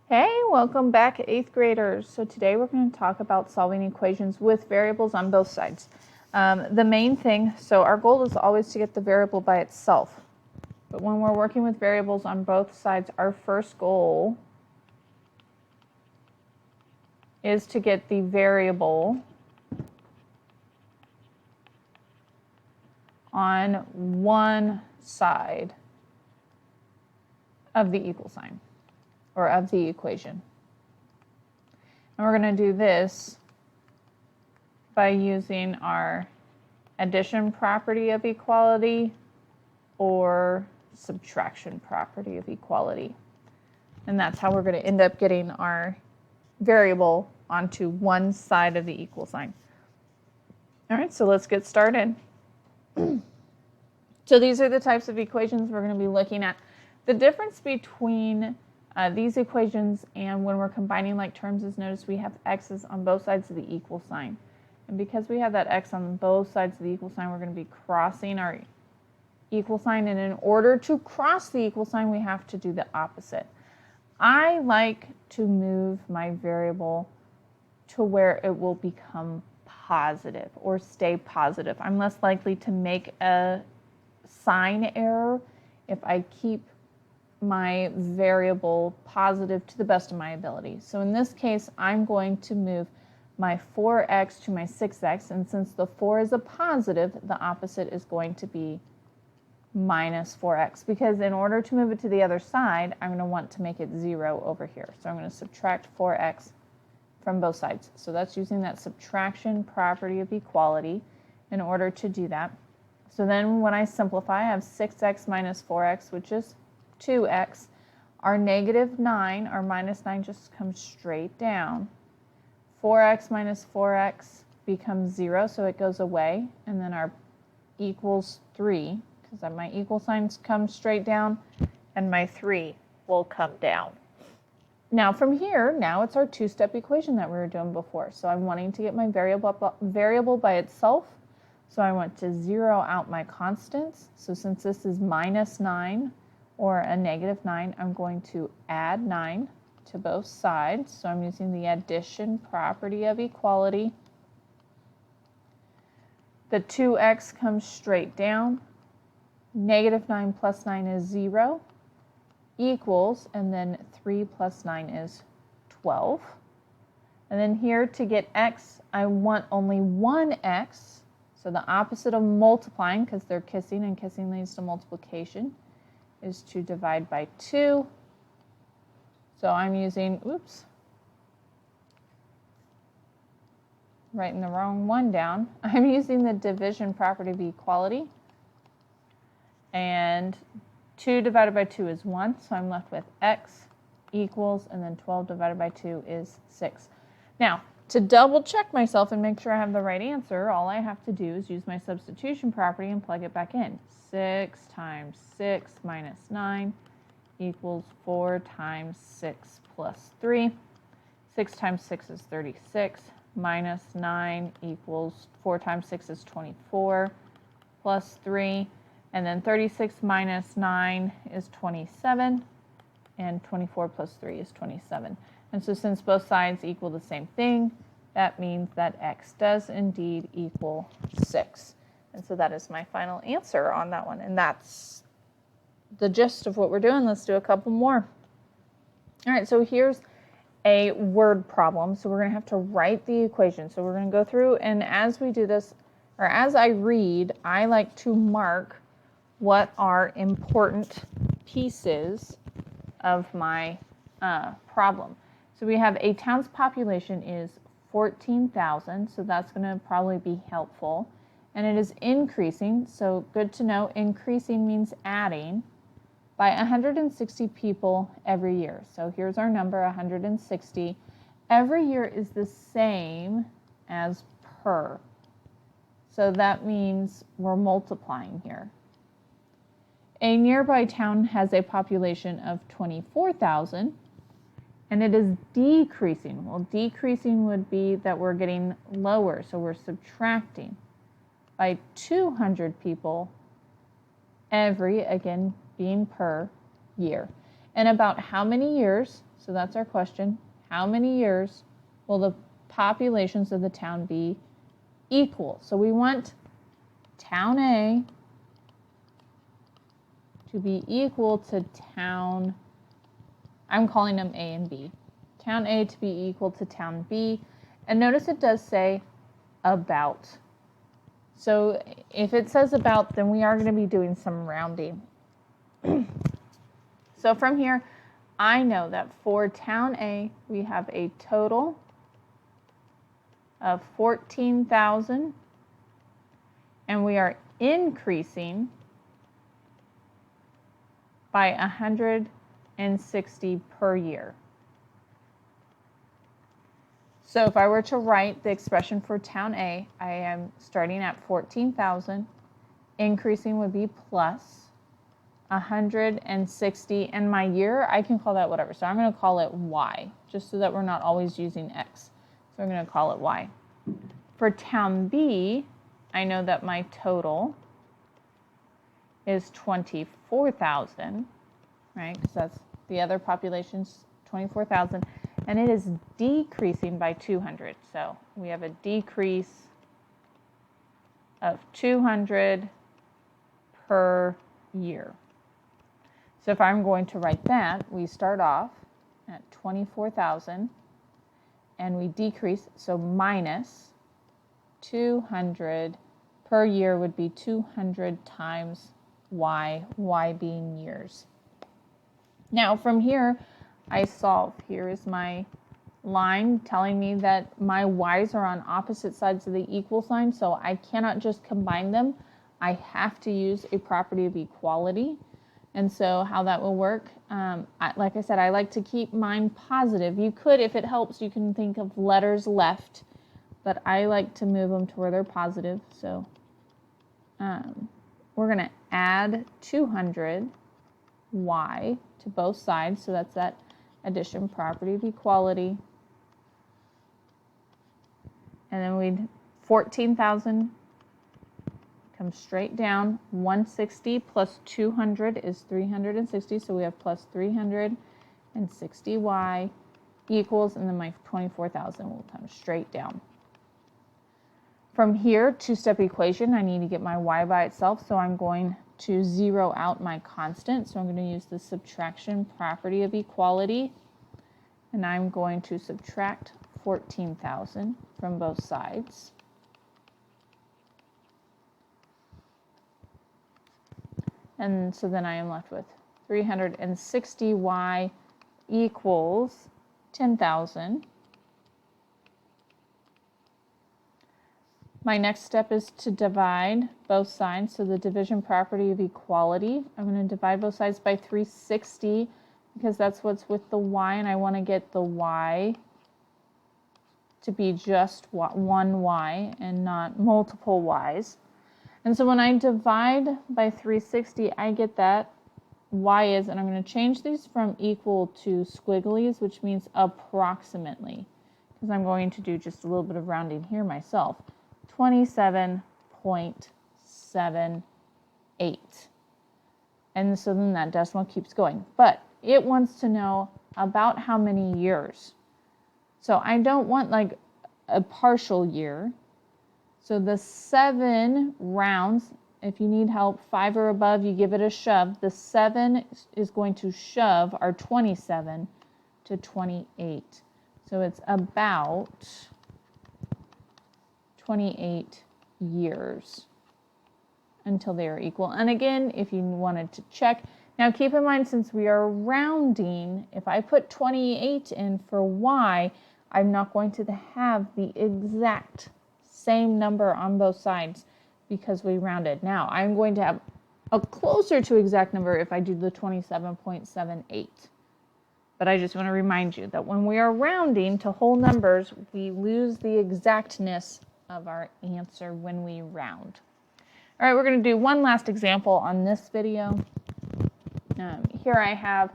Hey, welcome back, 8th graders. So today we're going to talk about solving equations with variables on both sides. The main thing, so our goal is always to get the variable by itself. But when we're working with variables on both sides, our first goal is to get the variable on one side of the equal sign, or of the equation. And we're going to do this by using our addition property of equality or subtraction property of equality. And that's how we're going to end up getting our variable onto one side of the equal sign. All right, so let's get started. So these are the types of equations we're going to be looking at. The difference between these equations and when we're combining like terms is, notice we have x's on both sides of the equal sign. And because we have that x on both sides of the equal sign, we're going to be crossing our equal sign. And in order to cross the equal sign, we have to do the opposite. I like to move my variable to where it will become positive or stay positive. I'm less likely to make a sign error if I keep my variable positive to the best of my ability. So in this case, I'm going to move my 4x to my 6x, and since the 4 is a positive, the opposite is going to be minus 4x, because in order to move it to the other side, I'm going to want to make it 0 over here. So I'm going to subtract 4x from both sides. So that's using that subtraction property of equality in order to do that. So then when I simplify, I have 6x minus 4x, which is 2x. Our negative 9, our minus 9 just comes straight down. 4x minus 4x becomes 0, so it goes away. And then our equals 3, because my equal signs come straight down, and my 3 will come down. Now from here, now it's our two-step equation that we were doing before. So I'm wanting to get my variable by itself. So I want to zero out my constants. So since this is minus 9 or a negative 9, I'm going to add 9 to both sides. So I'm using the addition property of equality. The 2x comes straight down. Negative 9 plus 9 is 0. Equals, and then 3 plus 9 is 12. And then here to get x, I want only one x. So the opposite of multiplying, because they're kissing and kissing leads to multiplication, is to divide by 2. So I'm using, writing the wrong one down. I'm using the division property of equality. And 2 divided by 2 is 1, so I'm left with x equals, and then 12 divided by 2 is 6. Now, to double check myself and make sure I have the right answer, all I have to do is use my substitution property and plug it back in. 6 times 6 minus 9 equals 4 times 6 plus 3. 6 times 6 is 36, minus 9 equals 4 times 6 is 24, plus 3. And then 36 minus 9 is 27, and 24 plus 3 is 27. And so since both sides equal the same thing, that means that x does indeed equal 6. And so that is my final answer on that one. And that's the gist of what we're doing. Let's do a couple more. All right, so here's a word problem. So we're going to have to write the equation. So we're going to go through, and as we do this, or as I read, I like to mark what are important pieces of my problem. So we have a town's population is 14,000, so that's going to probably be helpful. And it is increasing, so good to know, increasing means adding, by 160 people every year. So here's our number, 160. Every year is the same as per. So that means we're multiplying here. A nearby town has a population of 24,000, and it is decreasing. Well, decreasing would be that we're getting lower, so we're subtracting by 200 people every, again, being per year. And about how many years? So So that's our question. How many years will the populations of the town be equal? So we want town A to be equal to town, I'm calling them A and B. Town A to be equal to town B. And notice it does say about. So if it says about, then we are going to be doing some rounding. So from here, I know that for town A, we have a total of 14,000, and we are increasing by 160 per year. So if I were to write the expression for town A, I am starting at 14,000, increasing would be plus 160, and my year, I can call that whatever. So I'm going to call it Y, just so that we're not always using X. So I'm going to call it Y. For town B, I know that my total is 24,000, right? Because that's the other population's 24,000, and it is decreasing by 200. So we have a decrease of 200 per year. So if I'm going to write that, we start off at 24,000 and we decrease, so minus 200 per year would be 200 times Y, Y being years. Now from here, I solve. Here is my line telling me that my Y's are on opposite sides of the equal sign, so I cannot just combine them. I have to use a property of equality. And so how that will work, like I said, I like to keep mine positive. You could, if it helps, you can think of letters left, but I like to move them to where they're positive. So we're going to add 200 Y to both sides. So that's that addition, property of equality. And then we'd 14,000 come straight down. 160 plus 200 is 360, so we have plus 360Y equals, and then my 24,000 will come straight down. From here, two-step equation, I need to get my Y by itself, so I'm going to zero out my constant. So I'm going to use the subtraction property of equality, and I'm going to subtract 14,000 from both sides. And so then I am left with 360Y equals 10,000. My next step is to divide both sides. So the division property of equality, I'm going to divide both sides by 360 because that's what's with the Y, and I want to get the Y to be just one Y and not multiple Y's. And so when I divide by 360, I get that Y is, and I'm going to change these from equal to squigglies, which means approximately, because I'm going to do just a little bit of rounding here myself. 27.78. And so then that decimal keeps going. But it wants to know about how many years. So I don't want like a partial year. So the 7 rounds, if you need help, 5 or above, you give it a shove. The 7 is going to shove our 27 to 28. So it's about 28 years until they are equal. And again, if you wanted to check, now keep in mind, since we are rounding, if I put 28 in for Y, I'm not going to have the exact same number on both sides because we rounded. Now I'm going to have a closer to exact number if I do the 27.78. But I just want to remind you that when we are rounding to whole numbers, we lose the exactness of our answer when we round. All right, we're going to do one last example on this video. Here I have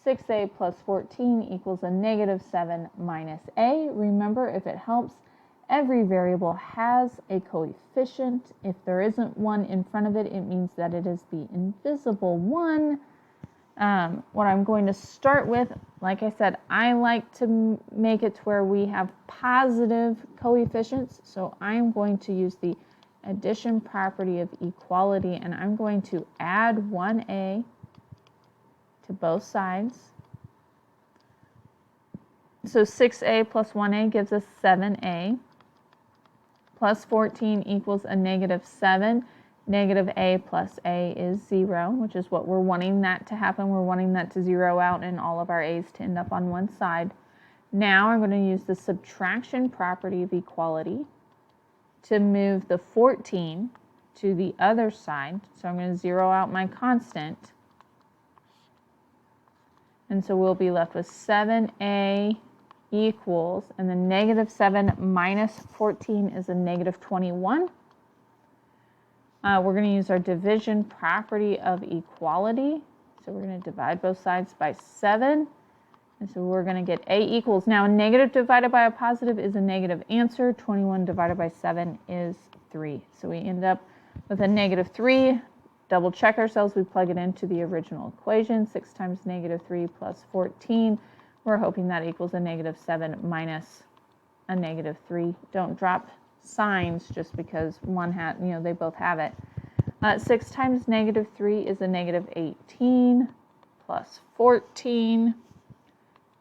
6a plus 14 equals a negative 7 minus a. Remember, if it helps, every variable has a coefficient. If there isn't one in front of it, it means that it is the invisible one. What I'm going to start with, like I said, I like to make it to where we have positive coefficients. So I'm going to use the addition property of equality, and I'm going to add 1a to both sides. So 6a plus 1a gives us 7a. Plus 14 equals a negative 7. Negative a plus a is 0, which is what we're wanting that to happen. We're wanting that to zero out and all of our a's to end up on one side. Now I'm going to use the subtraction property of equality to move the 14 to the other side. So I'm going to zero out my constant. And so we'll be left with 7a equals, and the negative 7 minus 14 is a negative 21. We're going to use our division property of equality. So we're going to divide both sides by 7. And so we're going to get a equals. Now, a negative divided by a positive is a negative answer. 21 divided by 7 is 3. So we end up with a negative 3. Double check ourselves. We plug it into the original equation. 6 times negative 3 plus 14. We're hoping that equals a negative 7 minus a negative 3. Don't drop signs just because one had, they both have it. 6 times negative 3 is a negative 18 plus 14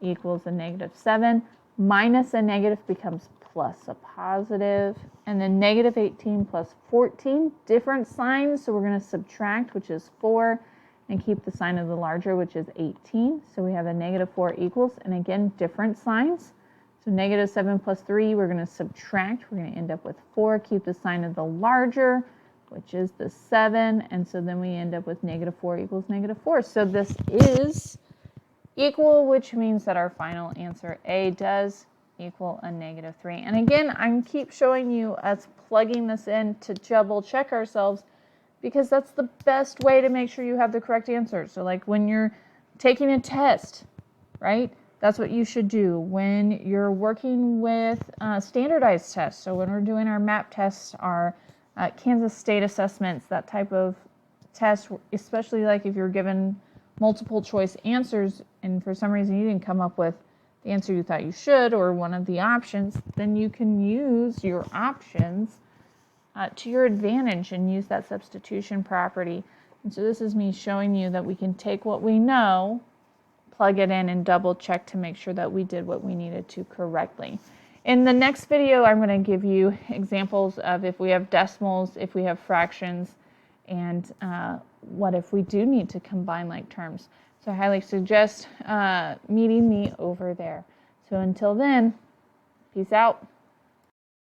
equals a negative 7. Minus a negative becomes plus a positive. And then negative 18 plus 14, different signs. So we're going to subtract, which is 4, and keep the sign of the larger, which is 18. So we have a negative 4 equals, and again, different signs. So negative 7 plus 3, we're going to subtract. We're going to end up with 4, keep the sign of the larger, which is the 7. And so then we end up with negative 4 equals negative 4. So this is equal, which means that our final answer, A, does equal a negative 3. And again, I keep showing you us plugging this in to double check ourselves, because that's the best way to make sure you have the correct answer. So like when you're taking a test, right? That's what you should do when you're working with standardized tests. So when we're doing our MAP tests, our Kansas State assessments, that type of test, especially like if you're given multiple choice answers and for some reason you didn't come up with the answer you thought you should or one of the options, then you can use your options to your advantage and use that substitution property. And so this is me showing you that we can take what we know, plug it in, and double check to make sure that we did what we needed to correctly. In the next video, I'm going to give you examples of if we have decimals, if we have fractions, and what if we do need to combine like terms. So I highly suggest meeting me over there. So until then, peace out.